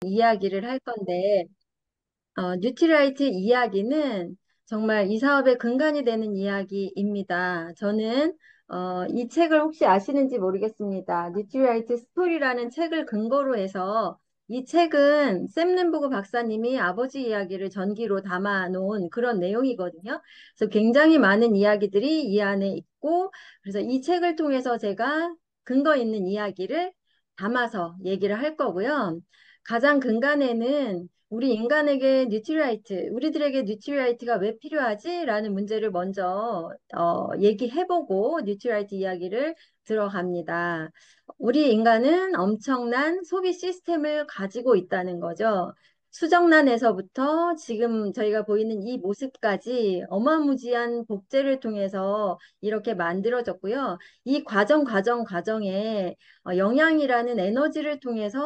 이야기를 할 건데, 뉴트리라이트 이야기는 정말 이 사업의 근간이 되는 이야기입니다. 저는 이 책을 혹시 아시는지 모르겠습니다. 뉴트리라이트 스토리라는 책을 근거로 해서 이 책은 샘 램보그 박사님이 아버지 이야기를 전기로 담아 놓은 그런 내용이거든요. 그래서 굉장히 많은 이야기들이 이 안에 있고, 그래서 이 책을 통해서 제가 근거 있는 이야기를 담아서 얘기를 할 거고요. 가장 근간에는 우리 인간에게 뉴트리라이트, 우리들에게 뉴트리라이트가 왜 필요하지? 라는 문제를 먼저 얘기해보고 뉴트리라이트 이야기를 들어갑니다. 우리 인간은 엄청난 소비 시스템을 가지고 있다는 거죠. 수정란에서부터 지금 저희가 보이는 이 모습까지 어마무지한 복제를 통해서 이렇게 만들어졌고요. 이 과정에 영양이라는 에너지를 통해서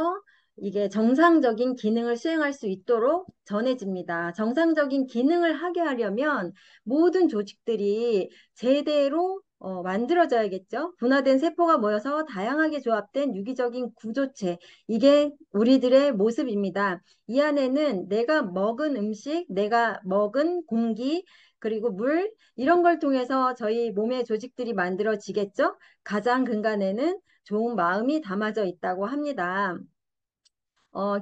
이게 정상적인 기능을 수행할 수 있도록 전해집니다. 정상적인 기능을 하게 하려면 모든 조직들이 제대로 만들어져야겠죠. 분화된 세포가 모여서 다양하게 조합된 유기적인 구조체. 이게 우리들의 모습입니다. 이 안에는 내가 먹은 음식, 내가 먹은 공기, 그리고 물, 이런 걸 통해서 저희 몸의 조직들이 만들어지겠죠. 가장 근간에는 좋은 마음이 담아져 있다고 합니다.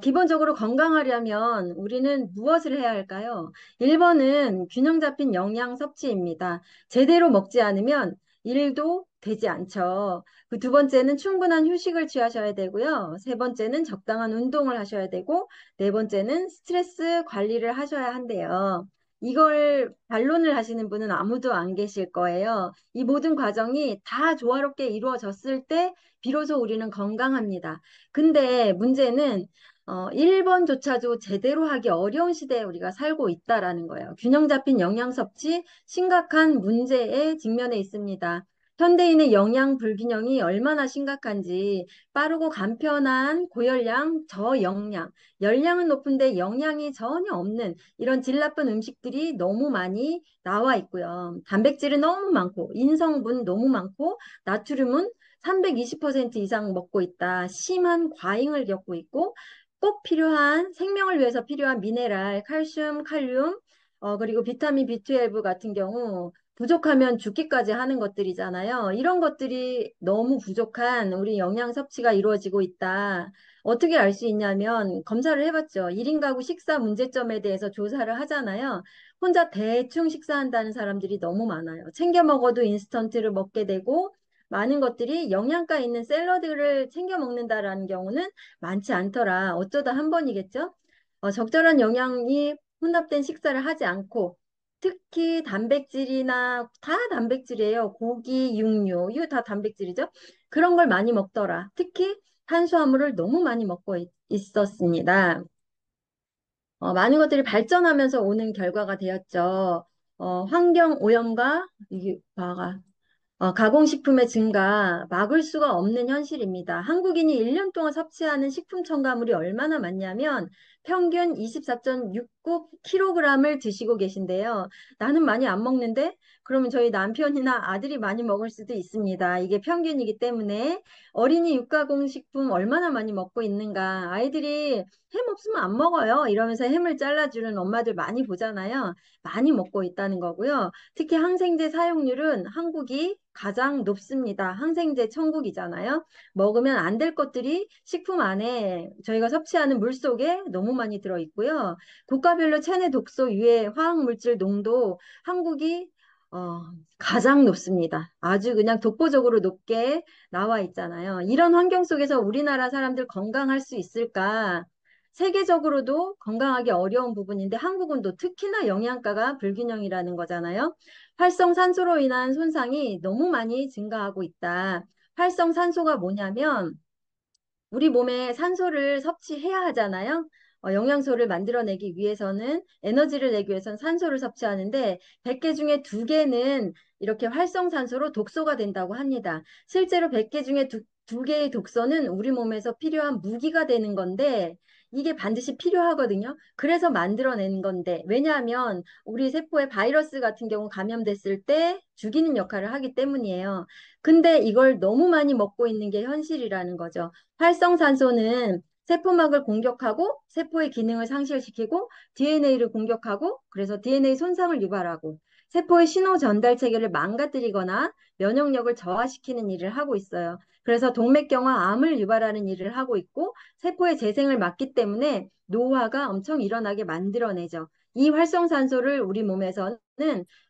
기본적으로 건강하려면 우리는 무엇을 해야 할까요? 1번은 균형 잡힌 영양 섭취입니다. 제대로 먹지 않으면 일도 되지 않죠. 그 두 번째는 충분한 휴식을 취하셔야 되고요. 세 번째는 적당한 운동을 하셔야 되고, 네 번째는 스트레스 관리를 하셔야 한대요. 이걸 반론을 하시는 분은 아무도 안 계실 거예요. 이 모든 과정이 다 조화롭게 이루어졌을 때 비로소 우리는 건강합니다. 근데 문제는 1번조차도 제대로 하기 어려운 시대에 우리가 살고 있다라는 거예요. 균형 잡힌 영양 섭취 심각한 문제에 직면해 있습니다. 현대인의 영양 불균형이 얼마나 심각한지 빠르고 간편한 고열량, 저영양, 열량은 높은데 영양이 전혀 없는 이런 질 나쁜 음식들이 너무 많이 나와 있고요. 단백질은 너무 많고 인성분 너무 많고 나트륨은 320% 이상 먹고 있다. 심한 과잉을 겪고 있고 꼭 필요한 생명을 위해서 필요한 미네랄, 칼슘, 칼륨, 그리고 비타민 B12 같은 경우 부족하면 죽기까지 하는 것들이잖아요. 이런 것들이 너무 부족한 우리 영양 섭취가 이루어지고 있다. 어떻게 알 수 있냐면 검사를 해봤죠. 1인 가구 식사 문제점에 대해서 조사를 하잖아요. 혼자 대충 식사한다는 사람들이 너무 많아요. 챙겨 먹어도 인스턴트를 먹게 되고 많은 것들이 영양가 있는 샐러드를 챙겨 먹는다라는 경우는 많지 않더라. 어쩌다 한 번이겠죠? 적절한 영양이 혼합된 식사를 하지 않고 특히 단백질이나 다 단백질이에요. 고기, 육류, 이거 다 단백질이죠. 그런 걸 많이 먹더라. 특히 탄수화물을 너무 많이 먹고 있었습니다. 많은 것들이 발전하면서 오는 결과가 되었죠. 환경 오염과 이게 봐가 가공식품의 증가 막을 수가 없는 현실입니다. 한국인이 1년 동안 섭취하는 식품 첨가물이 얼마나 많냐면 평균 24.69kg을 드시고 계신데요. 나는 많이 안 먹는데 그러면 저희 남편이나 아들이 많이 먹을 수도 있습니다. 이게 평균이기 때문에 어린이 육가공식품 얼마나 많이 먹고 있는가. 아이들이 햄 없으면 안 먹어요. 이러면서 햄을 잘라주는 엄마들 많이 보잖아요. 많이 먹고 있다는 거고요. 특히 항생제 사용률은 한국이 가장 높습니다. 항생제 천국이잖아요. 먹으면 안 될 것들이 식품 안에 저희가 섭취하는 물 속에 너무 많이 들어있고요. 국가별로 체내 독소 유해 화학물질 농도 한국이 어, 가장 높습니다. 아주 그냥 독보적으로 높게 나와 있잖아요. 이런 환경 속에서 우리나라 사람들 건강할 수 있을까? 세계적으로도 건강하기 어려운 부분인데 한국은 또 특히나 영양가가 불균형이라는 거잖아요. 활성산소로 인한 손상이 너무 많이 증가하고 있다. 활성산소가 뭐냐면 우리 몸에 산소를 섭취해야 하잖아요. 영양소를 만들어내기 위해서는 에너지를 내기 위해서는 산소를 섭취하는데 100개 중에 2개는 이렇게 활성산소로 독소가 된다고 합니다. 실제로 100개 중에 두 개의 독소는 우리 몸에서 필요한 무기가 되는 건데 이게 반드시 필요하거든요. 그래서 만들어낸 건데 왜냐하면 우리 세포에 바이러스 같은 경우 감염됐을 때 죽이는 역할을 하기 때문이에요. 근데 이걸 너무 많이 먹고 있는 게 현실이라는 거죠. 활성산소는 세포막을 공격하고 세포의 기능을 상실시키고 DNA를 공격하고 그래서 DNA 손상을 유발하고 세포의 신호 전달 체계를 망가뜨리거나 면역력을 저하시키는 일을 하고 있어요. 그래서 동맥경화 암을 유발하는 일을 하고 있고 세포의 재생을 막기 때문에 노화가 엄청 일어나게 만들어내죠. 이 활성산소를 우리 몸에서는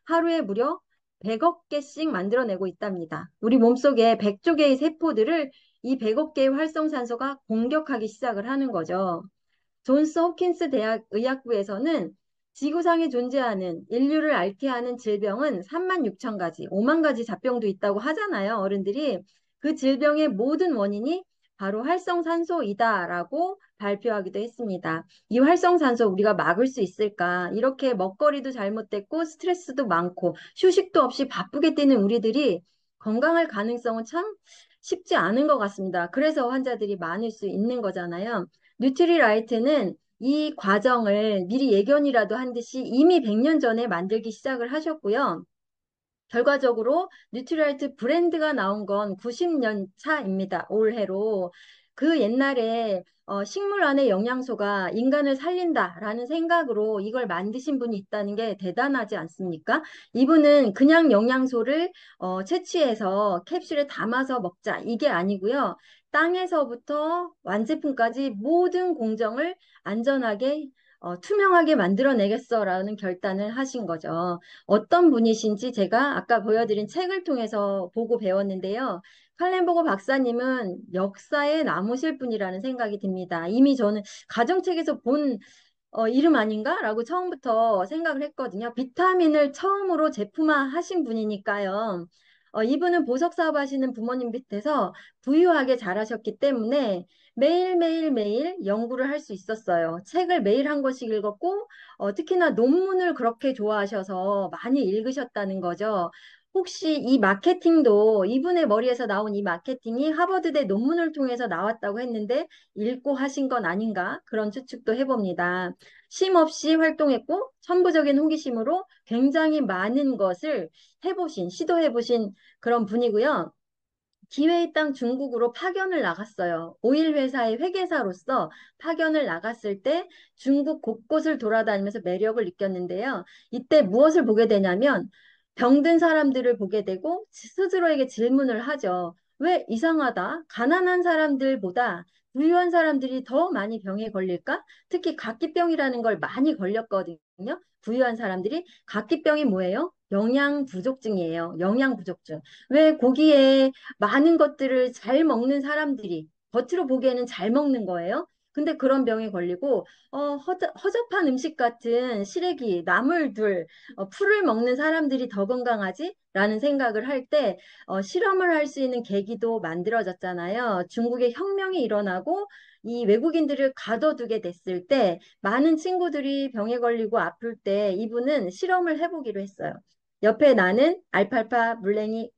하루에 무려 100억 개씩 만들어내고 있답니다. 우리 몸속에 100조 개의 세포들을 이 100억 개의 활성산소가 공격하기 시작을 하는 거죠. 존스 홉킨스 대학 의학부에서는 지구상에 존재하는 인류를 앓게 하는 질병은 3만 6천 가지, 5만 가지 잡병도 있다고 하잖아요. 어른들이. 그 질병의 모든 원인이 바로 활성산소이다라고 발표하기도 했습니다. 이 활성산소 우리가 막을 수 있을까? 이렇게 먹거리도 잘못됐고 스트레스도 많고 휴식도 없이 바쁘게 뛰는 우리들이 건강할 가능성은 참 쉽지 않은 것 같습니다. 그래서 환자들이 많을 수 있는 거잖아요. 뉴트리라이트는 이 과정을 미리 예견이라도 한 듯이 이미 100년 전에 만들기 시작을 하셨고요. 결과적으로 뉴트리라이트 브랜드가 나온 건 90년 차입니다. 올해로. 그 옛날에 식물 안에 영양소가 인간을 살린다라는 생각으로 이걸 만드신 분이 있다는 게 대단하지 않습니까? 이분은 그냥 영양소를 채취해서 캡슐에 담아서 먹자 이게 아니고요. 땅에서부터 완제품까지 모든 공정을 안전하게 투명하게 만들어내겠어라는 결단을 하신 거죠. 어떤 분이신지 제가 아까 보여드린 책을 통해서 보고 배웠는데요. 칼렌보고 박사님은 역사에 남으실 분이라는 생각이 듭니다. 이미 저는 가정책에서 본 이름 아닌가? 라고 처음부터 생각을 했거든요. 비타민을 처음으로 제품화하신 분이니까요. 이분은 보석 사업 하시는 부모님 밑에서 부유하게 자라셨기 때문에 매일매일 연구를 할 수 있었어요. 책을 매일 한 권씩 읽었고, 특히나 논문을 그렇게 좋아하셔서 많이 읽으셨다는 거죠. 혹시 이 마케팅도 이분의 머리에서 나온 이 마케팅이 하버드대 논문을 통해서 나왔다고 했는데 읽고 하신 건 아닌가? 그런 추측도 해봅니다. 쉼 없이 활동했고 천부적인 호기심으로 굉장히 많은 것을 시도해보신 그런 분이고요. 기회의 땅 중국으로 파견을 나갔어요. 오일 회사의 회계사로서 파견을 나갔을 때 중국 곳곳을 돌아다니면서 매력을 느꼈는데요. 이때 무엇을 보게 되냐면 병든 사람들을 보게 되고 스스로에게 질문을 하죠. 왜 이상하다? 가난한 사람들보다 부유한 사람들이 더 많이 병에 걸릴까? 특히 각기병이라는 걸 많이 걸렸거든요. 부유한 사람들이. 각기병이 뭐예요? 영양 부족증이에요. 영양 부족증. 왜 고기에 많은 것들을 잘 먹는 사람들이 겉으로 보기에는 잘 먹는 거예요. 근데 그런 병에 걸리고 허접한 음식 같은 시래기, 나물들, 풀을 먹는 사람들이 더 건강하지? 라는 생각을 할 때 실험을 할 수 있는 계기도 만들어졌잖아요. 중국에 혁명이 일어나고 이 외국인들을 가둬두게 됐을 때 많은 친구들이 병에 걸리고 아플 때 이분은 실험을 해보기로 했어요. 옆에 나는 알팔파,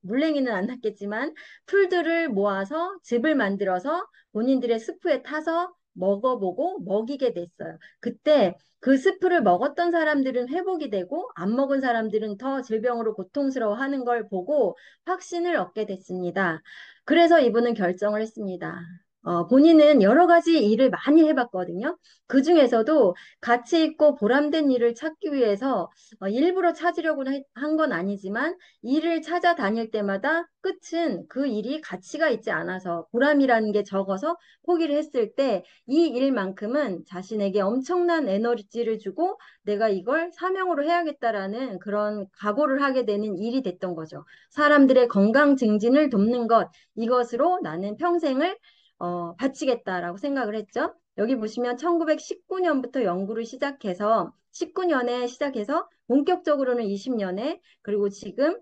물냉이는 안 났겠지만 풀들을 모아서 즙을 만들어서 본인들의 스프에 타서 먹어보고 먹이게 됐어요. 그때 그 스프를 먹었던 사람들은 회복이 되고 안 먹은 사람들은 더 질병으로 고통스러워하는 걸 보고 확신을 얻게 됐습니다. 그래서 이분은 결정을 했습니다. 본인은 여러 가지 일을 많이 해봤거든요. 그 중에서도 가치 있고 보람된 일을 찾기 위해서 일부러 찾으려고 한 건 아니지만 일을 찾아다닐 때마다 끝은 그 일이 가치가 있지 않아서 보람이라는 게 적어서 포기를 했을 때 이 일만큼은 자신에게 엄청난 에너지를 주고 내가 이걸 사명으로 해야겠다라는 그런 각오를 하게 되는 일이 됐던 거죠. 사람들의 건강 증진을 돕는 것, 이것으로 나는 평생을 바치겠다라고 생각을 했죠. 여기 보시면 1919년부터 연구를 시작해서 19년에 시작해서 본격적으로는 20년에 그리고 지금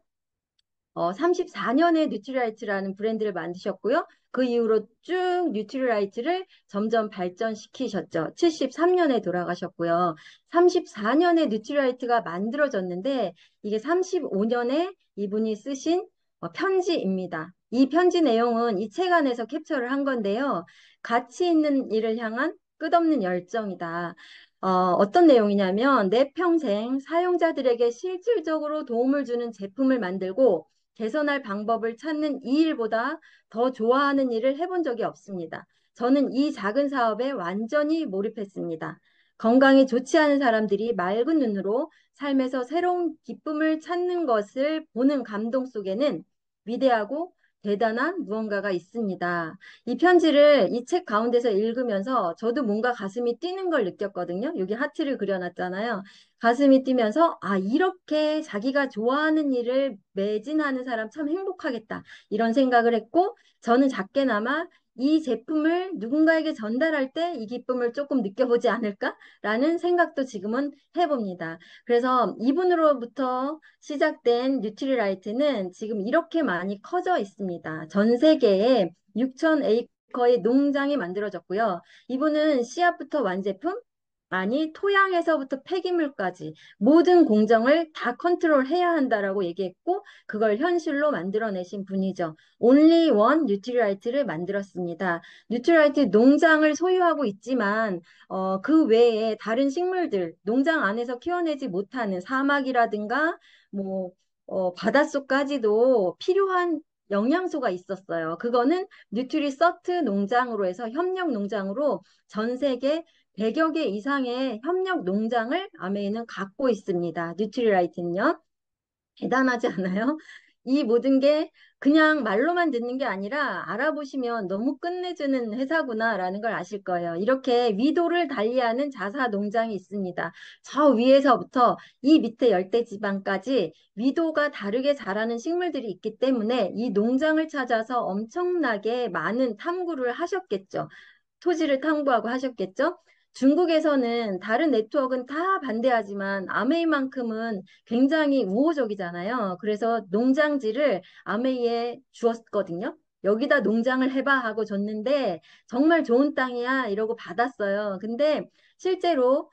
34년에 뉴트리라이트라는 브랜드를 만드셨고요. 그 이후로 쭉 뉴트리라이트를 점점 발전시키셨죠. 73년에 돌아가셨고요. 34년에 뉴트리라이트가 만들어졌는데 이게 35년에 이분이 쓰신 편지입니다. 이 편지 내용은 이 책 안에서 캡처를 한 건데요. 가치 있는 일을 향한 끝없는 열정이다. 어떤 내용이냐면 내 평생 사용자들에게 실질적으로 도움을 주는 제품을 만들고 개선할 방법을 찾는 이 일보다 더 좋아하는 일을 해본 적이 없습니다. 저는 이 작은 사업에 완전히 몰입했습니다. 건강이 좋지 않은 사람들이 맑은 눈으로 삶에서 새로운 기쁨을 찾는 것을 보는 감동 속에는 위대하고 대단한 무언가가 있습니다. 이 편지를 이 책 가운데서 읽으면서 저도 뭔가 가슴이 뛰는 걸 느꼈거든요. 여기 하트를 그려놨잖아요. 가슴이 뛰면서 아, 이렇게 자기가 좋아하는 일을 매진하는 사람 참 행복하겠다. 이런 생각을 했고 저는 작게나마 이 제품을 누군가에게 전달할 때 이 기쁨을 조금 느껴보지 않을까라는 생각도 지금은 해봅니다. 그래서 이분으로부터 시작된 뉴트리라이트는 지금 이렇게 많이 커져 있습니다. 전 세계에 6천 에이커의 농장이 만들어졌고요. 이분은 씨앗부터 완제품, 아니 토양에서부터 폐기물까지 모든 공정을 다 컨트롤해야 한다라고 얘기했고 그걸 현실로 만들어내신 분이죠. 온리 원 뉴트리라이트를 만들었습니다. 뉴트리라이트 농장을 소유하고 있지만 그 외에 다른 식물들 농장 안에서 키워내지 못하는 사막이라든가 뭐 바닷속까지도 필요한 영양소가 있었어요. 그거는 뉴트리서트 농장으로 해서 협력 농장으로 전 세계 100여 개 이상의 협력 농장을 아메이는 갖고 있습니다. 뉴트리라이트는요. 대단하지 않아요? 이 모든 게 그냥 말로만 듣는 게 아니라 알아보시면 너무 끝내주는 회사구나라는 걸 아실 거예요. 이렇게 위도를 달리하는 자사 농장이 있습니다. 저 위에서부터 이 밑에 열대지방까지 위도가 다르게 자라는 식물들이 있기 때문에 이 농장을 찾아서 엄청나게 많은 탐구를 하셨겠죠. 토지를 탐구하고 하셨겠죠? 중국에서는 다른 네트워크는 다 반대하지만 아메이만큼은 굉장히 우호적이잖아요. 그래서 농장지를 아메이에 주었거든요. 여기다 농장을 해봐 하고 줬는데 정말 좋은 땅이야 이러고 받았어요. 근데 실제로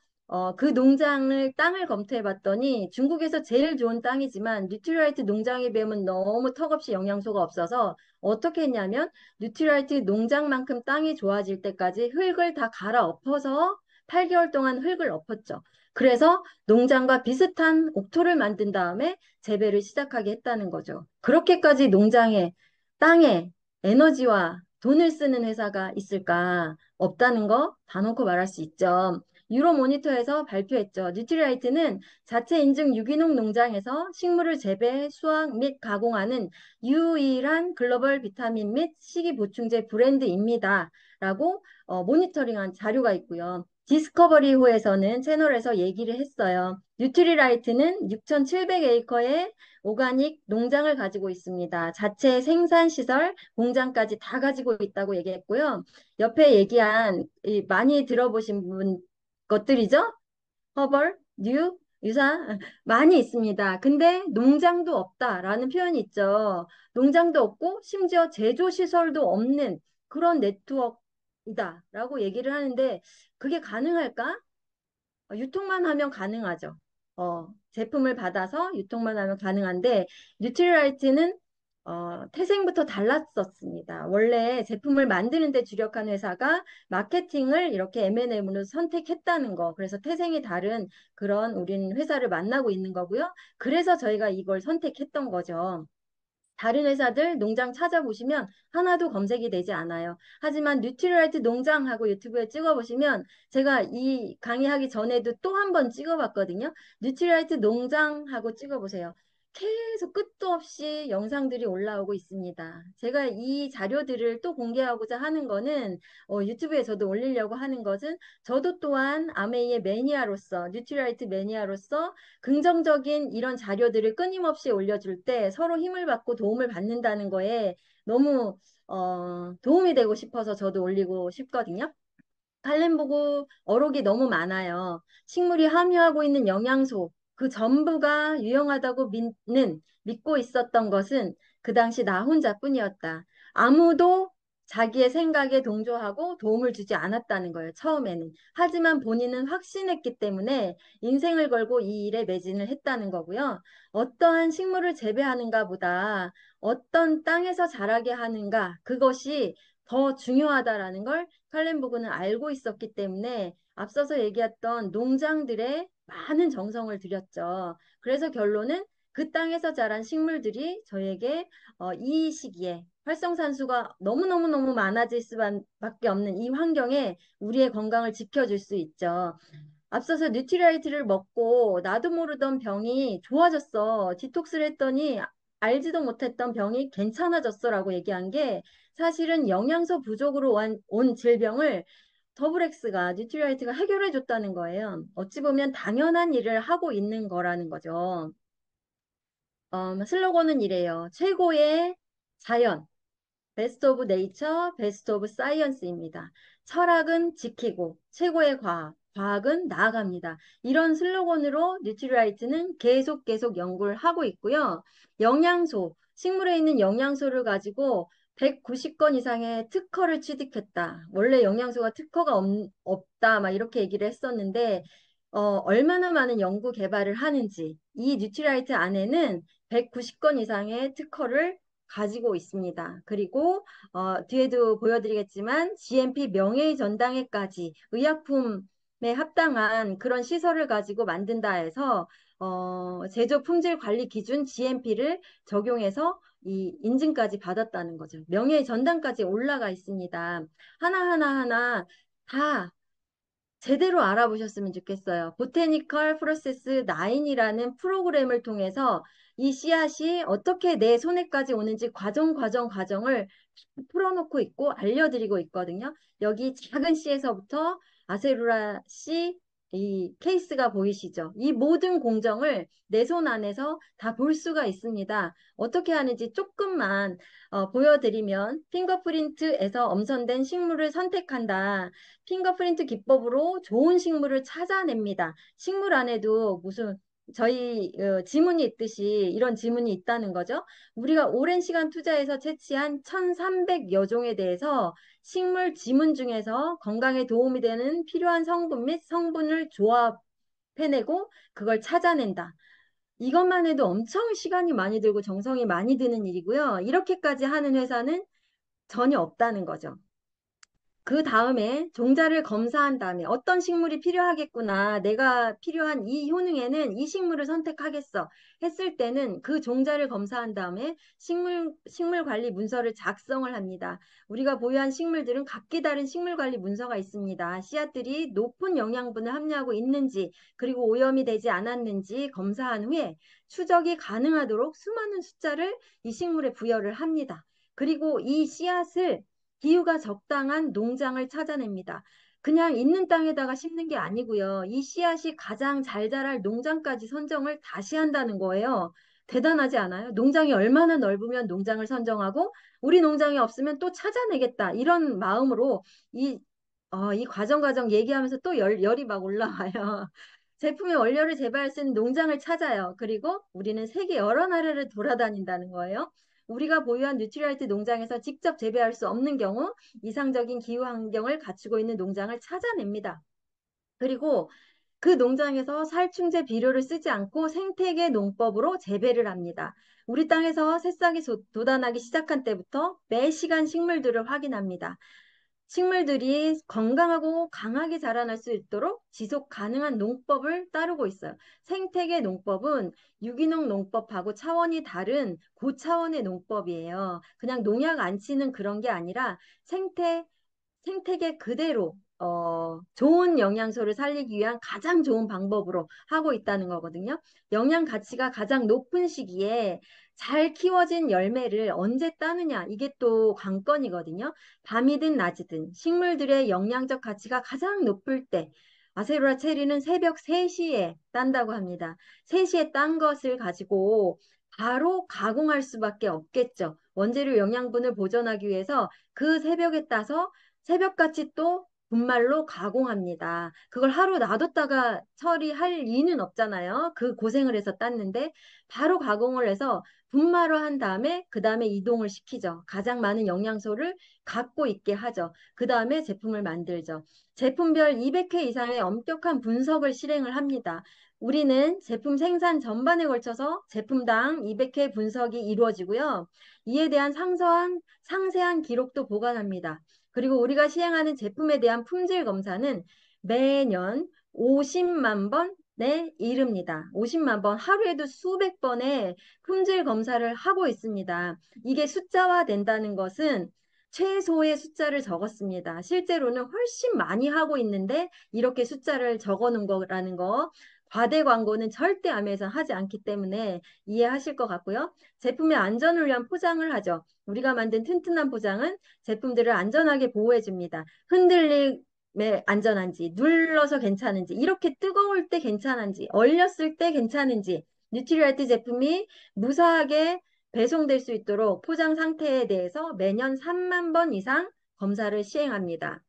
그 농장을 땅을 검토해 봤더니 중국에서 제일 좋은 땅이지만 뉴트리라이트 농장에 비하면 너무 턱없이 영양소가 없어서 어떻게 했냐면 뉴트리라이트 농장만큼 땅이 좋아질 때까지 흙을 다 갈아엎어서 8개월 동안 흙을 엎었죠. 그래서 농장과 비슷한 옥토를 만든 다음에 재배를 시작하게 했다는 거죠. 그렇게까지 농장에, 땅에 에너지와 돈을 쓰는 회사가 있을까? 없다는 거 다놓고 말할 수 있죠. 유로모니터에서 발표했죠. 뉴트리라이트는 자체 인증 유기농 농장에서 식물을 재배, 수확 및 가공하는 유일한 글로벌 비타민 및 식이 보충제 브랜드입니다. 라고 모니터링한 자료가 있고요. 디스커버리호에서는 채널에서 얘기를 했어요. 뉴트리라이트는 6,700에이커의 오가닉 농장을 가지고 있습니다. 자체 생산시설, 공장까지 다 가지고 있다고 얘기했고요. 옆에 얘기한 많이 들어보신 것들이죠. 허벌, 뉴, 유사 많이 있습니다. 근데 농장도 없다라는 표현이 있죠. 농장도 없고 심지어 제조 시설도 없는 그런 네트워크이다라고 얘기를 하는데 그게 가능할까? 유통만 하면 가능하죠. 제품을 받아서 유통만 하면 가능한데 뉴트리라이트는 태생부터 달랐었습니다. 원래 제품을 만드는 데 주력한 회사가 마케팅을 이렇게 M&M으로 선택했다는 거. 그래서 태생이 다른 그런 우린 회사를 만나고 있는 거고요. 그래서 저희가 이걸 선택했던 거죠. 다른 회사들 농장 찾아보시면 하나도 검색이 되지 않아요. 하지만 뉴트리라이트 농장하고 유튜브에 찍어보시면 제가 이 강의하기 전에도 또 한 번 찍어봤거든요. 뉴트리라이트 농장하고 찍어보세요. 계속 끝도 없이 영상들이 올라오고 있습니다. 제가 이 자료들을 또 공개하고자 하는 거는 유튜브에 저도 올리려고 하는 것은 저도 또한 아메이의 매니아로서 뉴트리라이트 매니아로서 긍정적인 이런 자료들을 끊임없이 올려줄 때 서로 힘을 받고 도움을 받는다는 거에 너무 도움이 되고 싶어서 저도 올리고 싶거든요. 칼렌보고 어록이 너무 많아요. 식물이 함유하고 있는 영양소, 그 전부가 유용하다고 믿고 있었던 것은 그 당시 나 혼자뿐이었다. 아무도 자기의 생각에 동조하고 도움을 주지 않았다는 거예요, 처음에는. 하지만 본인은 확신했기 때문에 인생을 걸고 이 일에 매진을 했다는 거고요. 어떠한 식물을 재배하는가 보다 어떤 땅에서 자라게 하는가, 그것이 더 중요하다라는 걸 칼렌보그는 알고 있었기 때문에 앞서서 얘기했던 농장들의 많은 정성을 들였죠. 그래서 결론은 그 땅에서 자란 식물들이 저에게 이 시기에 활성산소가 너무너무너무 많아질 수밖에 없는 이 환경에 우리의 건강을 지켜줄 수 있죠. 앞서서 뉴트리라이트를 먹고 나도 모르던 병이 좋아졌어. 디톡스를 했더니 알지도 못했던 병이 괜찮아졌어라고 얘기한 게 사실은 영양소 부족으로 온 질병을 더블엑스가 뉴트리라이트가 해결해 줬다는 거예요. 어찌 보면 당연한 일을 하고 있는 거라는 거죠. 슬로건은 이래요. 최고의 자연, 베스트 오브 네이처, 베스트 오브 사이언스입니다. 철학은 지키고 최고의 과학, 과학은 나아갑니다. 이런 슬로건으로 뉴트리라이트는 계속 연구를 하고 있고요. 영양소, 식물에 있는 영양소를 가지고 190건 이상의 특허를 취득했다. 원래 영양소가 특허가 없다, 막 이렇게 얘기를 했었는데, 얼마나 많은 연구 개발을 하는지, 이 뉴트리라이트 안에는 190건 이상의 특허를 가지고 있습니다. 그리고 뒤에도 보여드리겠지만 GMP 명예의 전당에까지 의약품에 합당한 그런 시설을 가지고 만든다 해서 제조 품질 관리 기준 GMP를 적용해서 이 인증까지 받았다는 거죠. 명예의 전당까지 올라가 있습니다. 하나하나 다 제대로 알아보셨으면 좋겠어요. 보테니컬 프로세스 9이라는 프로그램을 통해서 이 씨앗이 어떻게 내 손에까지 오는지 과정을 풀어놓고 있고 알려드리고 있거든요. 여기 작은 씨에서부터 아세루라 씨 이 케이스가 보이시죠? 이 모든 공정을 내 손 안에서 다 볼 수가 있습니다. 어떻게 하는지 조금만 보여드리면 핑거프린트에서 엄선된 식물을 선택한다. 핑거프린트 기법으로 좋은 식물을 찾아냅니다. 식물 안에도 무슨 저희 지문이 있듯이 이런 지문이 있다는 거죠. 우리가 오랜 시간 투자해서 채취한 1300여 종에 대해서 식물 지문 중에서 건강에 도움이 되는 필요한 성분 및 성분을 조합해내고 그걸 찾아낸다. 이것만 해도 엄청 시간이 많이 들고 정성이 많이 드는 일이고요. 이렇게까지 하는 회사는 전혀 없다는 거죠. 그 다음에 종자를 검사한 다음에 어떤 식물이 필요하겠구나. 내가 필요한 이 효능에는 이 식물을 선택하겠어. 했을 때는 그 종자를 검사한 다음에 식물 관리 문서를 작성을 합니다. 우리가 보유한 식물들은 각기 다른 식물 관리 문서가 있습니다. 씨앗들이 높은 영양분을 함유하고 있는지 그리고 오염이 되지 않았는지 검사한 후에 추적이 가능하도록 수많은 숫자를 이 식물에 부여를 합니다. 그리고 이 씨앗을 기후가 적당한 농장을 찾아냅니다. 그냥 있는 땅에다가 심는 게 아니고요. 이 씨앗이 가장 잘 자랄 농장까지 선정을 다시 한다는 거예요. 대단하지 않아요? 농장이 얼마나 넓으면 농장을 선정하고 우리 농장이 없으면 또 찾아내겠다. 이런 마음으로 이 과정 얘기하면서 또 열이 막 올라와요. 제품의 원료를 재배할 수 있는 농장을 찾아요. 그리고 우리는 세계 여러 나라를 돌아다닌다는 거예요. 우리가 보유한 뉴트리라이트 농장에서 직접 재배할 수 없는 경우 이상적인 기후 환경을 갖추고 있는 농장을 찾아냅니다. 그리고 그 농장에서 살충제 비료를 쓰지 않고 생태계 농법으로 재배를 합니다. 우리 땅에서 새싹이 돋아나기 시작한 때부터 매 시간 식물들을 확인합니다. 식물들이 건강하고 강하게 자라날 수 있도록 지속 가능한 농법을 따르고 있어요. 생태계 농법은 유기농 농법하고 차원이 다른 고차원의 농법이에요. 그냥 농약 안 치는 그런 게 아니라 생태계 그대로 좋은 영양소를 살리기 위한 가장 좋은 방법으로 하고 있다는 거거든요. 영양 가치가 가장 높은 시기에 잘 키워진 열매를 언제 따느냐 이게 또 관건이거든요. 밤이든 낮이든 식물들의 영양적 가치가 가장 높을 때 아세로라 체리는 새벽 3시에 딴다고 합니다. 3시에 딴 것을 가지고 바로 가공할 수밖에 없겠죠. 원재료 영양분을 보존하기 위해서 그 새벽에 따서 새벽같이 또 분말로 가공합니다. 그걸 하루 놔뒀다가 처리할 이유는 없잖아요. 그 고생을 해서 땄는데 바로 가공을 해서 분말화한 다음에 그 다음에 이동을 시키죠. 가장 많은 영양소를 갖고 있게 하죠. 그 다음에 제품을 만들죠. 제품별 200회 이상의 엄격한 분석을 실행을 합니다. 우리는 제품 생산 전반에 걸쳐서 제품당 200회 분석이 이루어지고요. 이에 대한 상세한 기록도 보관합니다. 그리고 우리가 시행하는 제품에 대한 품질 검사는 매년 50만 번 이릅니다. 50만 번, 하루에도 수백 번의 품질 검사를 하고 있습니다. 이게 숫자화 된다는 것은 최소의 숫자를 적었습니다. 실제로는 훨씬 많이 하고 있는데 이렇게 숫자를 적어 놓은 거라는 거, 과대 광고는 절대 암에서 하지 않기 때문에 이해하실 것 같고요. 제품의 안전을 위한 포장을 하죠. 우리가 만든 튼튼한 포장은 제품들을 안전하게 보호해 줍니다. 흔들림에 안전한지, 눌러서 괜찮은지, 이렇게 뜨거울 때 괜찮은지, 얼렸을 때 괜찮은지, 뉴트리알트 제품이 무사하게 배송될 수 있도록 포장 상태에 대해서 매년 3만 번 이상 검사를 시행합니다.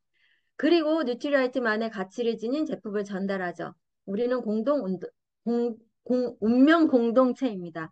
그리고 뉴트리라이트만의 가치를 지닌 제품을 전달하죠. 우리는 운명 공동체입니다.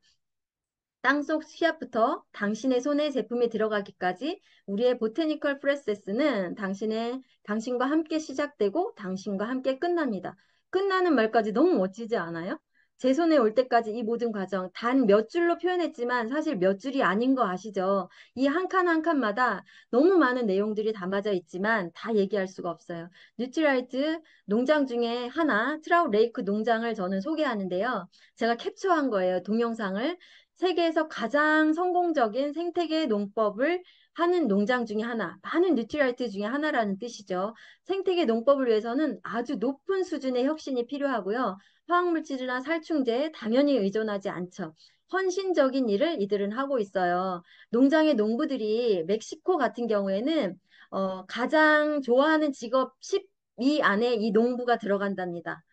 땅속 씨앗부터 당신의 손에 제품이 들어가기까지 우리의 보테니컬 프로세스는 당신과 함께 시작되고 당신과 함께 끝납니다. 끝나는 말까지 너무 멋지지 않아요? 제 손에 올 때까지 이 모든 과정 단 몇 줄로 표현했지만 사실 몇 줄이 아닌 거 아시죠? 이 한 칸 한 칸마다 너무 많은 내용들이 담아져 있지만 다 얘기할 수가 없어요. 뉴트라이트 농장 중에 하나, 트라우트 레이크 농장을 저는 소개하는데요. 제가 캡처한 거예요, 동영상을. 세계에서 가장 성공적인 생태계 농법을 하는 농장 중에 하나, 많은 뉴트리얼트 중에 하나라는 뜻이죠. 생태계 농법을 위해서는 아주 높은 수준의 혁신이 필요하고요. 화학물질이나 살충제에 당연히 의존하지 않죠. 헌신적인 일을 이들은 하고 있어요. 농장의 농부들이 멕시코 같은 경우에는 가장 좋아하는 직업 10위 안에 이 농부가 들어간답니다.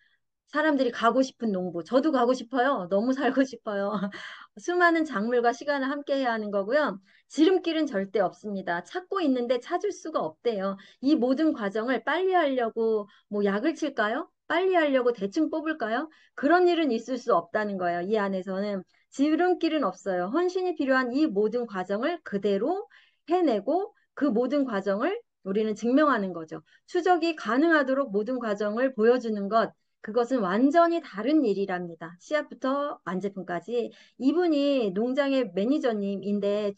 사람들이 가고 싶은 농부. 저도 가고 싶어요. 너무 살고 싶어요. 수많은 작물과 시간을 함께 해야 하는 거고요. 지름길은 절대 없습니다. 찾고 있는데 찾을 수가 없대요. 이 모든 과정을 빨리 하려고 뭐 약을 칠까요? 빨리 하려고 대충 뽑을까요? 그런 일은 있을 수 없다는 거예요. 이 안에서는 지름길은 없어요. 헌신이 필요한 이 모든 과정을 그대로 해내고 그 모든 과정을 우리는 증명하는 거죠. 추적이 가능하도록 모든 과정을 보여주는 것. 그것은 완전히 다른 일이랍니다. 씨앗부터 완제품까지. 이분이 농장의 매니저님인데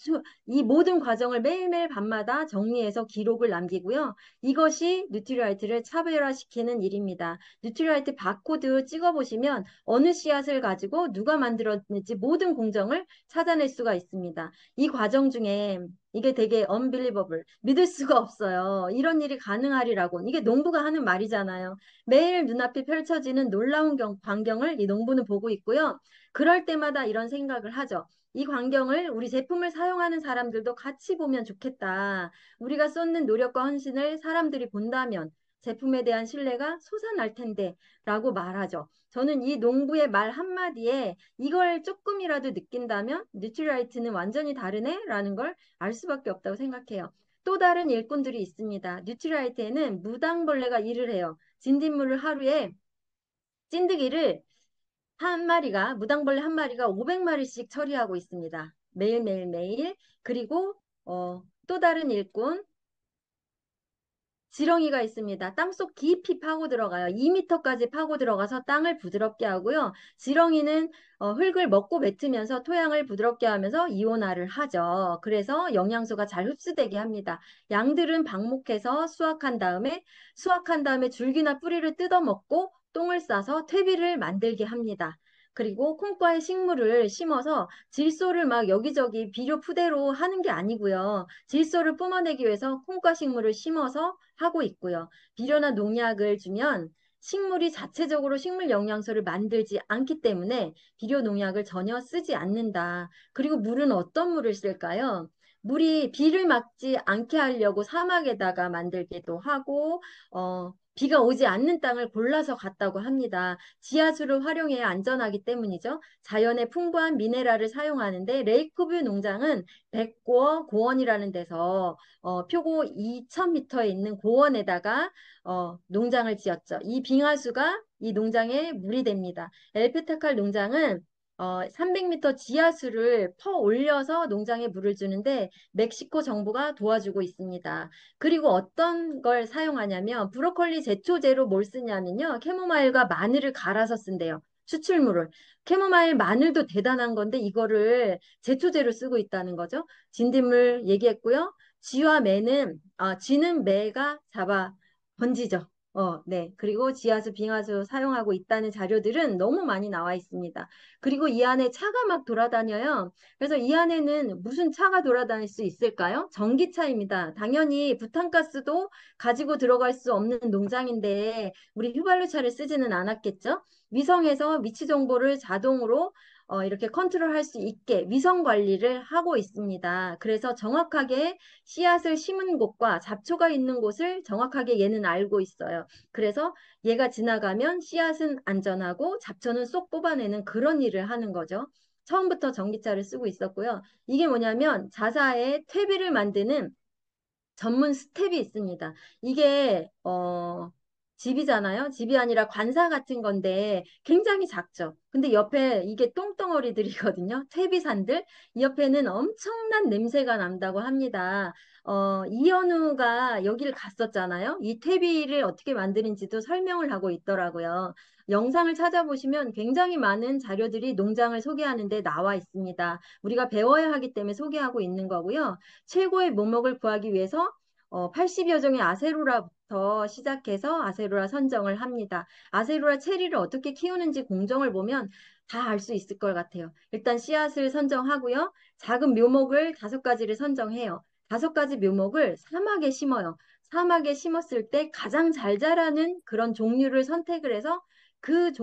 이 모든 과정을 매일매일 밤마다 정리해서 기록을 남기고요. 이것이 뉴트리라이트를 차별화시키는 일입니다. 뉴트리라이트 바코드 찍어보시면 어느 씨앗을 가지고 누가 만들었는지 모든 공정을 찾아낼 수가 있습니다. 이 과정 중에 이게 되게 unbelievable, 믿을 수가 없어요. 이런 일이 가능하리라고. 이게 농부가 하는 말이잖아요. 매일 눈앞에 펼쳐지는 놀라운 광경을 이 농부는 보고 있고요. 그럴 때마다 이런 생각을 하죠. 이 광경을 우리 제품을 사용하는 사람들도 같이 보면 좋겠다. 우리가 쏟는 노력과 헌신을 사람들이 본다면 제품에 대한 신뢰가 솟아날 텐데 라고 말하죠. 저는 이 농부의 말 한마디에 이걸 조금이라도 느낀다면 뉴트리라이트는 완전히 다르네? 라는 걸 알 수밖에 없다고 생각해요. 또 다른 일꾼들이 있습니다. 뉴트리라이트에는 무당벌레가 일을 해요. 진딧물을 하루에 찐득이를 무당벌레 한 마리가 500마리씩 처리하고 있습니다. 매일매일. 그리고 또 다른 일꾼, 지렁이가 있습니다. 땅속 깊이 파고 들어가요. 2m까지 파고 들어가서 땅을 부드럽게 하고요. 지렁이는 흙을 먹고 뱉으면서 토양을 부드럽게 하면서 이온화를 하죠. 그래서 영양소가 잘 흡수되게 합니다. 양들은 방목해서 수확한 다음에 줄기나 뿌리를 뜯어먹고 똥을 싸서 퇴비를 만들게 합니다. 그리고 콩과의 식물을 심어서 질소를 막 여기저기 비료 푸대로 하는 게 아니고요. 질소를 뿜어내기 위해서 콩과 식물을 심어서 하고 있고요. 비료나 농약을 주면 식물이 자체적으로 식물 영양소를 만들지 않기 때문에 비료 농약을 전혀 쓰지 않는다. 그리고 물은 어떤 물을 쓸까요? 물이 비를 막지 않게 하려고 사막에다가 만들기도 하고, 비가 오지 않는 땅을 골라서 갔다고 합니다. 지하수를 활용해야 안전하기 때문이죠. 자연의 풍부한 미네랄을 사용하는데 레이크뷰 농장은 백고어 고원이라는 데서 표고 2000m에 있는 고원에다가 농장을 지었죠. 이 빙하수가 이 농장에 물이 됩니다. 엘프타칼 농장은 300m 지하수를 퍼 올려서 농장에 물을 주는데 멕시코 정부가 도와주고 있습니다. 그리고 어떤 걸 사용하냐면 브로콜리 제초제로 뭘 쓰냐면요. 캐모마일과 마늘을 갈아서 쓴대요. 추출물을. 캐모마일 마늘도 대단한 건데 이거를 제초제로 쓰고 있다는 거죠. 진딧물 얘기했고요. 쥐는 매가 잡아 던지죠. 네. 그리고 지하수, 빙하수 사용하고 있다는 자료들은 너무 많이 나와 있습니다. 그리고 이 안에 차가 막 돌아다녀요. 그래서 이 안에는 무슨 차가 돌아다닐 수 있을까요? 전기차입니다. 당연히 부탄가스도 가지고 들어갈 수 없는 농장인데 우리 휘발유차를 쓰지는 않았겠죠? 위성에서 위치 정보를 자동으로 이렇게 컨트롤할 수 있게 위성 관리를 하고 있습니다. 그래서 정확하게 씨앗을 심은 곳과 잡초가 있는 곳을 정확하게 얘는 알고 있어요. 그래서 얘가 지나가면 씨앗은 안전하고 잡초는 쏙 뽑아내는 그런 일을 하는 거죠. 처음부터 전기차를 쓰고 있었고요. 이게 뭐냐면 자사의 퇴비를 만드는 전문 스텝이 있습니다. 이게 집이잖아요. 집이 아니라 관사 같은 건데 굉장히 작죠. 근데 옆에 이게 똥덩어리들이거든요. 퇴비산들. 이 옆에는 엄청난 냄새가 난다고 합니다. 이현우가 여기를 갔었잖아요. 이 퇴비를 어떻게 만드는지도 설명을 하고 있더라고요. 영상을 찾아보시면 굉장히 많은 자료들이 농장을 소개하는데 나와 있습니다. 우리가 배워야 하기 때문에 소개하고 있는 거고요. 최고의 묘목을 구하기 위해서 80여 종의 아세로라부터 시작해서 아세로라 선정을 합니다. 아세로라 체리를 어떻게 키우는지 공정을 보면 다 알 수 있을 것 같아요. 일단 씨앗을 선정하고요. 작은 묘목을 5가지를 선정해요. 5가지 묘목을 사막에 심어요. 사막에 심었을 때 가장 잘 자라는 그런 종류를 선택을 해서 그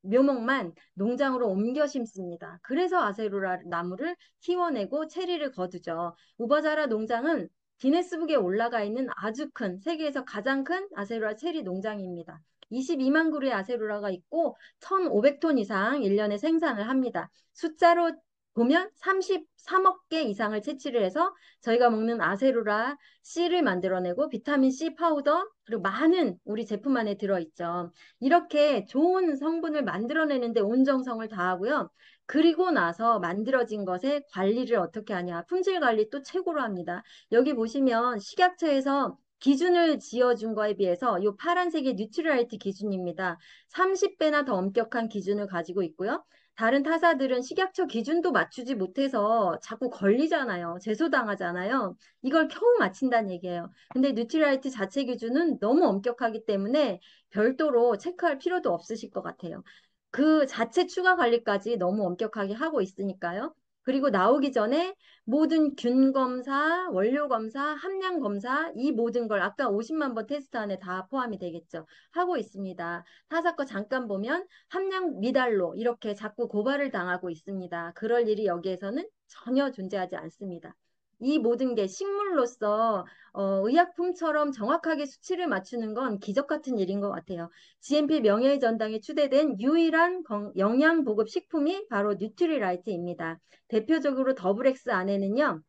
묘목만 농장으로 옮겨 심습니다. 그래서 아세로라 나무를 키워내고 체리를 거두죠. 우바자라 농장은 기네스북에 올라가 있는 아주 큰, 세계에서 가장 큰 아세로라 체리 농장입니다. 22만 그루의 아세로라가 있고 1,500톤 이상 1년에 생산을 합니다. 숫자로 보면 33억 개 이상을 채취를 해서 저희가 먹는 아세로라 씨를 만들어내고 비타민 C 파우더 그리고 많은 우리 제품 안에 들어있죠. 이렇게 좋은 성분을 만들어내는데 온 정성을 다하고요. 그리고 나서 만들어진 것의 관리를 어떻게 하냐. 품질 관리 또 최고로 합니다. 여기 보시면 식약처에서 기준을 지어준 거에 비해서 이 파란색이 뉴트리라이트 기준입니다. 30배나 더 엄격한 기준을 가지고 있고요. 다른 타사들은 식약처 기준도 맞추지 못해서 자꾸 걸리잖아요. 제소당하잖아요. 이걸 겨우 맞춘다는 얘기예요. 근데 뉴트리라이트 자체 기준은 너무 엄격하기 때문에 별도로 체크할 필요도 없으실 것 같아요. 그 자체 추가 관리까지 너무 엄격하게 하고 있으니까요. 그리고 나오기 전에 모든 균 검사, 원료 검사, 함량 검사, 이 모든 걸 아까 50만 번 테스트 안에 다 포함이 되겠죠. 하고 있습니다. 타사 거 잠깐 보면 함량 미달로 이렇게 자꾸 고발을 당하고 있습니다. 그럴 일이 여기에서는 전혀 존재하지 않습니다. 이 모든 게 식물로서 의약품처럼 정확하게 수치를 맞추는 건 기적 같은 일인 것 같아요. GMP 명예의 전당에 추대된 유일한 영양 보급 식품이 바로 뉴트리라이트입니다. 대표적으로 더블엑스 안에는요.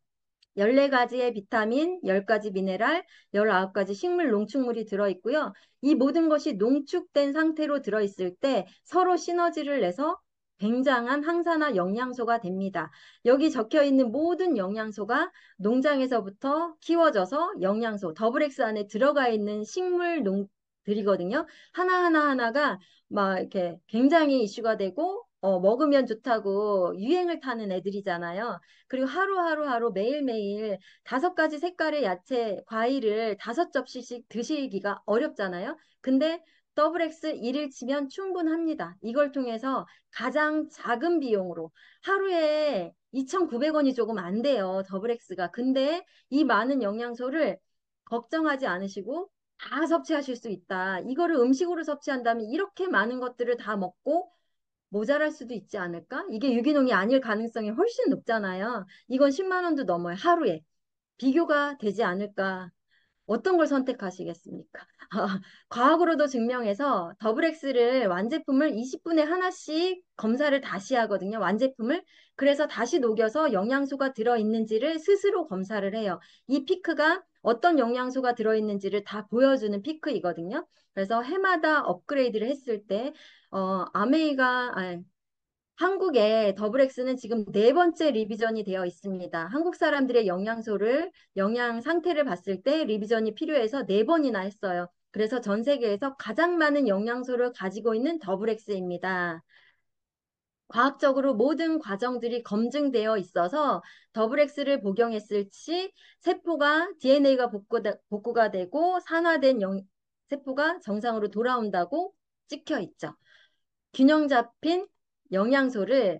14가지의 비타민, 10가지 미네랄, 19가지 식물 농축물이 들어있고요. 이 모든 것이 농축된 상태로 들어있을 때 서로 시너지를 내서 굉장한 항산화 영양소가 됩니다. 여기 적혀 있는 모든 영양소가 농장에서부터 키워져서 영양소, 더블엑스 안에 들어가 있는 식물 농들이거든요. 하나하나가 막 이렇게 굉장히 이슈가 되고 먹으면 좋다고 유행을 타는 애들이잖아요. 그리고 하루하루 매일매일 5가지 색깔의 야채, 과일을 5접시씩 드시기가 어렵잖아요. 근데 더블 X 1일 치면 충분합니다. 이걸 통해서 가장 작은 비용으로 하루에 2,900원이 조금 안 돼요. 더블 X가. 근데 이 많은 영양소를 걱정하지 않으시고 다 섭취하실 수 있다. 이거를 음식으로 섭취한다면 이렇게 많은 것들을 다 먹고 모자랄 수도 있지 않을까? 이게 유기농이 아닐 가능성이 훨씬 높잖아요. 이건 10만 원도 넘어요. 하루에. 비교가 되지 않을까? 어떤 걸 선택하시겠습니까? 과학으로도 증명해서 더블엑스를 완제품을 20분에 하나씩 검사를 다시 하거든요. 완제품을. 그래서 다시 녹여서 영양소가 들어있는지를 스스로 검사를 해요. 이 피크가 어떤 영양소가 들어있는지를 다 보여주는 피크이거든요. 그래서 해마다 업그레이드를 했을 때 한국의 더블엑스는 지금 4번째 리비전이 되어 있습니다. 한국 사람들의 영양 상태를 봤을 때 리비전이 필요해서 4번이나 했어요. 그래서 전 세계에서 가장 많은 영양소를 가지고 있는 더블엑스입니다. 과학적으로 모든 과정들이 검증되어 있어서 더블엑스를 복용했을 시 세포가 DNA가 복구가 되고 산화된 세포가 정상으로 돌아온다고 찍혀 있죠. 균형 잡힌 영양소를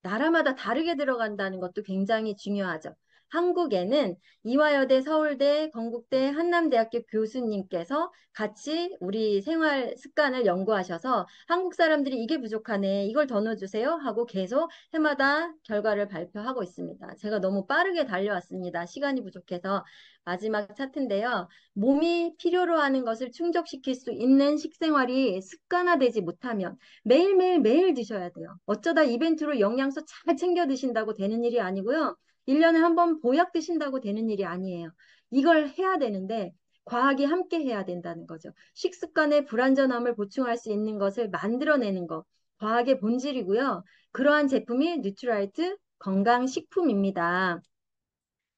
나라마다 다르게 들어간다는 것도 굉장히 중요하죠. 한국에는 이화여대, 서울대, 건국대, 한남대학교 교수님께서 같이 우리 생활 습관을 연구하셔서 한국 사람들이 이게 부족하네, 이걸 더 넣어주세요 하고 계속 해마다 결과를 발표하고 있습니다. 제가 너무 빠르게 달려왔습니다. 시간이 부족해서 마지막 차트인데요. 몸이 필요로 하는 것을 충족시킬 수 있는 식생활이 습관화되지 못하면 매일매일 매일 드셔야 돼요. 어쩌다 이벤트로 영양소 잘 챙겨 드신다고 되는 일이 아니고요. 1년에 한 번 보약 드신다고 되는 일이 아니에요. 이걸 해야 되는데 과학이 함께 해야 된다는 거죠. 식습관의 불완전함을 보충할 수 있는 것을 만들어내는 것. 과학의 본질이고요. 그러한 제품이 뉴트라이트 건강식품입니다.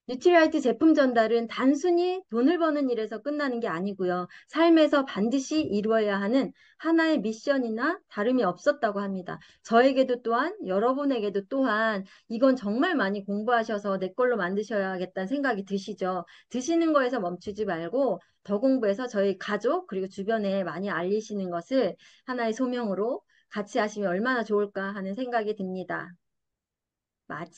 뉴트리라이트 제품 전달은 단순히 돈을 버는 일에서 끝나는 게 아니고요. 삶에서 반드시 이루어야 하는 하나의 미션이나 다름이 없었다고 합니다. 저에게도 또한 여러분에게도 또한 이건 정말 많이 공부하셔서 내 걸로 만드셔야겠다는 생각이 드시죠. 드시는 거에서 멈추지 말고 더 공부해서 저희 가족 그리고 주변에 많이 알리시는 것을 하나의 소명으로 같이 하시면 얼마나 좋을까 하는 생각이 듭니다. 마치